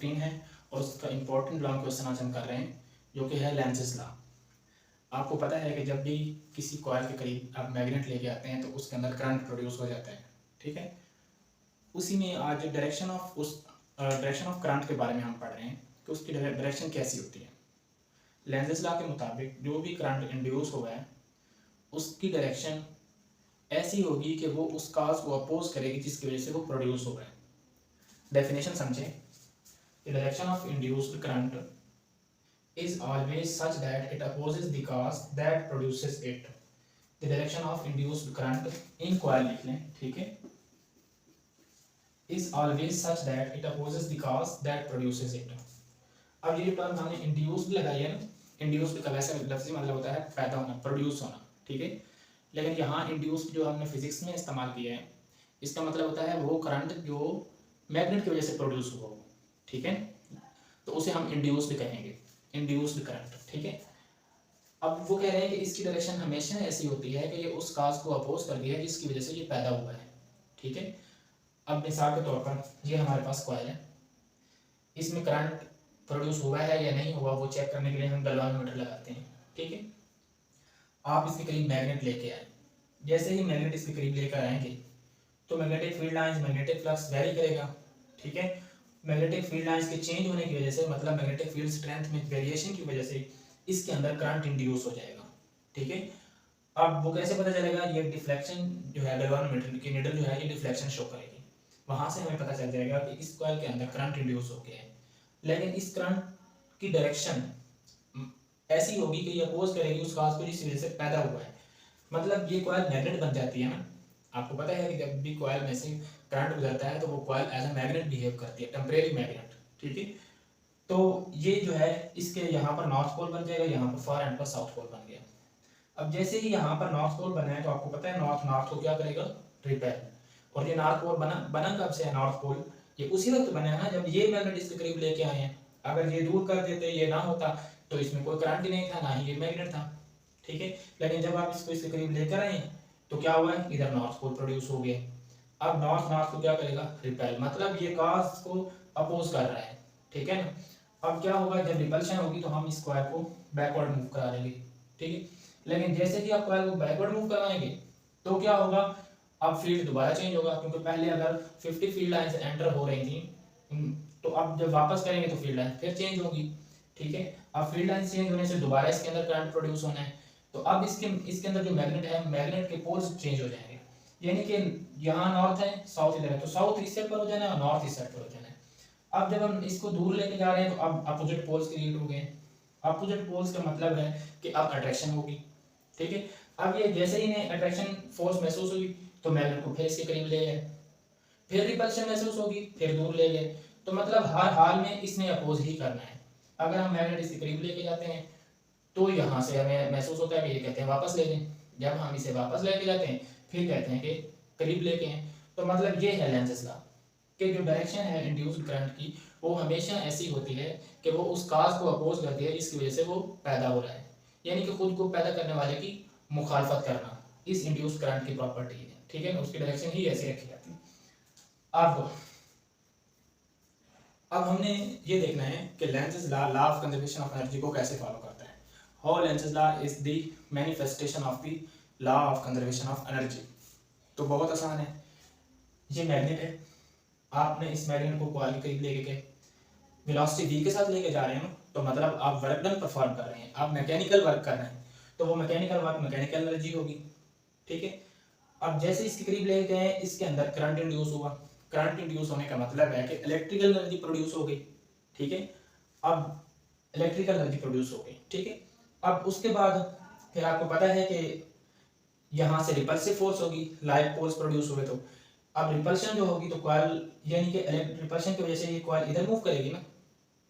Screen है और उसका इम्पोर्टेंट लॉन्ग क्वेश्चन आज हम कर रहे हैं जो कि है लेंज़ेस लॉ। आपको पता है कि जब भी किसी कॉइल के करीब आप मैग्नेट लेके आते हैं तो उसके अंदर करंट प्रोड्यूस हो जाता है, ठीक है। उसी में आज डायरेक्शन ऑफ करंट के बारे में हम पढ़ रहे हैं कि उसकी डायरेक्शन कैसी होती है। लेंज़ेस लॉ के मुताबिक जो भी करंट इंड्यूस हुआ है उसकी डायरेक्शन ऐसी होगी कि वो उस काज को अपोज करेगी जिसकी वजह से वो प्रोड्यूस हुआ है। डेफिनेशन समझें। The direction of induced current is always such that it opposes the cause that produces it. The direction of induced current in coil लिख लें, ठीक है, is always such that it opposes the cause that produces it. अब ये term हमने induced लगाई है ना, इंड्यूस्ड का वैसे लफ्ज़ी मतलब होता है पैदा होना, प्रोड्यूस होना, ठीक है। लेकिन यहाँ इंड्यूस्ड जो हमने फिजिक्स में इस्तेमाल किया है इसका मतलब होता है वो करंट जो मैग्नेट की वजह से प्रोड्यूस हुआ हो, ठीक है, तो उसे हम इंड्यूस्ड कहेंगे, इंड्यूस्ड करंट, ठीक है। अब वो कह रहे हैं कि इसकी डायरेक्शन हमेशा ऐसी होती है कि ये उस काज को अपोज कर दिया है जिसकी वजह से ये पैदा हुआ है, ठीक है। अब मिसाल के तौर पर ये हमारे पास कॉइल है, इसमें करंट प्रोड्यूस हुआ है या नहीं हुआ वो चेक करने के लिए हम गैल्वानोमीटर लगाते हैं, ठीक है। आप इसके करीब मैग्नेट लेके आए, जैसे ही मैग्नेट इसके करीब लेकर आएंगे तो magnetic field lines, magnetic flux very करेगा, ठीक है। मैग्नेटिक फील्ड लाइंस के चेंज होने की वजह से, मतलब मैग्नेटिक फील्ड स्ट्रेंथ में वेरिएशन की वजह से इसके अंदर करंट इंड्यूस हो जाएगा, ठीक है। अब वो कैसे पता चलेगा, ये डिफ्लेक्शन जो है गैल्वानोमीटर की नीडल जो है ये डिफ्लेक्शन शो करेगी, वहां से हमें पता चल जाएगा कि इस कॉइल के अंदर करंट इंड्यूस हो गया है। लेकिन इस करंट की डायरेक्शन ऐसी होगी कि ये अपोज करेगी उस काज को जिस वजह से पैदा हुआ है। मतलब ये कॉइल मैग्नेट बन जाती है ना। आपको पता है कि जब भी कॉइल में से करंट गुजरता है तो वो coil as a magnet behave करती है, टेम्परेरी मैग्नेट, ठीक है। तो ये जो है इसके यहाँ पर नॉर्थ पोल बन जाएगा, यहाँ पर फार एंड पर साउथ पोल बन गया। अब जैसे ही यहाँ पर नॉर्थ पोल बना है तो आपको पता है नॉर्थ को क्या करेगा, रिपेल। और ये नॉर्थ पोल बना कब से है, नॉर्थ पोल ये उसी वक्त बना है ना जब ये मैग्नेट इसके करीब लेके आए हैं। अगर ये दूर कर देते, ये ना होता तो इसमें कोई करंट ही नहीं था, ना ही ये मैग्नेट था, ठीक है। लेकिन जब आप इसको इसके करीब लेकर आए तो क्या हुआ है, इधर नॉर्थ पोल प्रोड्यूस हो गया। अब नॉर्थ को क्या करेगा, रिपेल, मतलब ये काज को अपोज कर रहा है, ठीक है ना। अब क्या होगा, जब रिपल्शन होगी तो हम इस कॉइल को बैकवर्ड मूव करा लेंगे, ठीक है। लेकिन जैसे कि आप कॉइल को बैकवर्ड मूव कराएंगे तो क्या होगा, अब फील्ड दोबारा चेंज होगा, क्योंकि पहले अगर 50 फील्ड लाइंस एंटर हो रही थी तो अब जब वापस करेंगे तो फील्ड लाइन फिर चेंज होगी, ठीक है। अब फील्ड लाइन चेंज होने से दोबारा इसके अंदर करंट प्रोड्यूस होना है, तो अब इसके अंदर जो मैग्नेट है, मैग्नेट के पोल्स चेंज हो जाएंगे। यानी कि यहाँ नॉर्थ है, साउथ इधर है, तो साउथ इस साइड पर हो जाना है और नॉर्थ इस साइड पर हो जाना है। अब जब हम इसको दूर लेके जा रहे हैं तो अब अपोजिट पोल्स क्रिएट हो गए। अपोजिट पोल्स का मतलब है कि अब अट्रैक्शन होगी, ठीक है। अब ये जैसे ही इन्हें अट्रैक्शन फोर्स महसूस हुई तो मैग्नेट को फिर इसके करीब ले गए, फिर रिपल्शन महसूस होगी, फिर दूर ले गए। तो मतलब हर हाल में इसने अपोज ही करना है। अगर हम मैग्नेट इसके करीब लेके जाते हैं तो यहाँ से हमें महसूस होता है कि ये कहते हैं वापस ले लें, जब हम इसे वापस लेके जाते हैं फिर कहते हैं कि करीब लेके हैं। तो मतलब ये है लेंज़ेस लॉ कि जो डायरेक्शन है इंड्यूस्ड करंट की वो हमेशा ऐसी होती है कि वो उस काज को अपोज करती है जिसकी वजह से वो पैदा हो रहा है, यानी कि खुद को पैदा करने वाले की मुखालफत करना इस इंड्यूस्ड करंट की प्रॉपर्टी है, ठीक है ना। उसकी डायरेक्शन ही ऐसी रखी जाती है। अब हमने ये देखना है कि Lenz's law of conservation of energy को कैसे फॉलो करता है। How Lenz's law is the manifestation of the law of conservation of energy. तो बहुत आसान है, ये मैग्नेट है, आपने इस मैग्नेट को कॉइल के करीब लेके के वेलोसिटी v के साथ लेके जा रहे हैं, तो मतलब आप वर्क डन परफॉर्म कर रहे हैं, आप मैकेनिकल वर्क कर रहे हैं, तो वो मैकेनिकल वर्क मैकेनिकल एनर्जी होगी, ठीक है। अब जैसे इसके करीब लेके गए इसके अंदर करंट इंड्यूस हुआ, करंट इंड्यूस होने का मतलब है कि इलेक्ट्रिकल एनर्जी प्रोड्यूस हो गई, ठीक है। अब इलेक्ट्रिकल एनर्जी प्रोड्यूस हो गई, ठीक है। अब उसके बाद फिर आपको पता है कि यहाँ से रिपल्सिव फोर्स होगी, लाइव पोल्स प्रोड्यूस हुए, तो अब रिपल्शन जो होगी तो कॉइल, यानी कि रिपल्शन की वजह से ये कॉइल इधर मूव करेगी ना।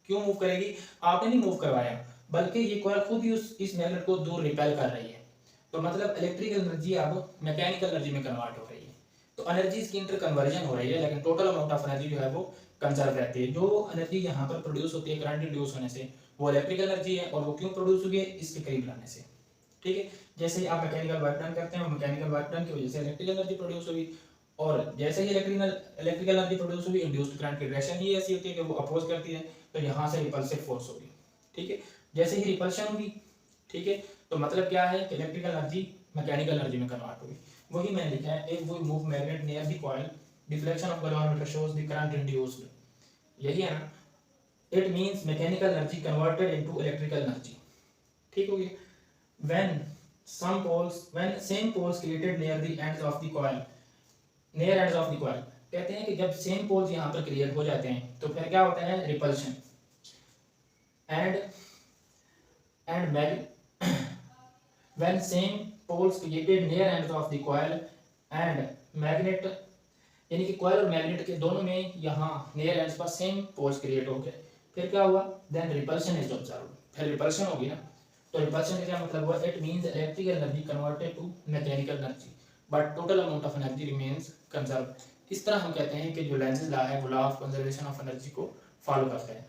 क्यों मूव करेगी, आपने नहीं मूव करवाया, बल्कि ये कॉइल खुद ही इस मैग्नेट को दूर रिपेल कर रही है। तो मतलब इलेक्ट्रिकल एनर्जी अब मैकेनिकल एनर्जी में कन्वर्ट हो रही है, तो एनर्जीज की इंटर कन्वर्जन हो रही है, लेकिन टोटल अमाउंट ऑफ एनर्जी जो है वो कंजर्व रहती है। जो एनर्जी यहाँ पर प्रोड्यूस होती है करंट इंड्यूस होने से वो इलेक्ट्रिकल एनर्जी है, और वो क्यों प्रोड्यूस हुई है, इसके करीब लाने से, ठीक है। जैसे ही आप मैकेनिकल वर्क डन करते हैं, मैकेनिकल वर्क डन की वजह से इलेक्ट्रिकल एनर्जी प्रोड्यूस हुई, और जैसे ही इलेक्ट्रिकल एनर्जी प्रोड्यूस हुई, इंड्यूस्ड करंट की डायरेक्शन ही ऐसी होती है कि वो अपोज करती है, तो यहाँ से रिपल्सिव फोर्स होगी। ठीक है, जैसे ही रिपल्शन हुई, ठीक है, तो मतलब क्या है कि इलेक्ट्रिकल एनर्जी मैकेनिकल एनर्जी में कन्वर्ट हुई। वही मैंने लिखा है, एक वो move magnet near the coil, deflection of galvanometer shows the current induced, यही है ना। It means mechanical energy converted into electrical energy. ठीक हो गया। when same poles created near the ends of the coil, near ends of the coil, कहते हैं कि जब सेम पोल्स यहाँ पर क्रिएट हो जाते हैं तो फिर क्या होता है, repulsion. and when same poles created near ends of the coil and magnet, यानी कि कॉइल और मैग्नेट के दोनों में यहाँ नियर एंड्स पर सेम पोल्स क्रिएट हो गए, फिर क्या हुआ, देन रिपल्शन इज ऑब्जर्व्ड, फिर रिपल्शन होगी ना। तो रिपल्शन का क्या मतलब हुआ, it means electrical energy converted to mechanical energy but total amount of energy remains conserve. इस तरह हम कहते हैं कि जो लेंज़ लॉ है वो law of conservation of energy को फॉलो करते हैं।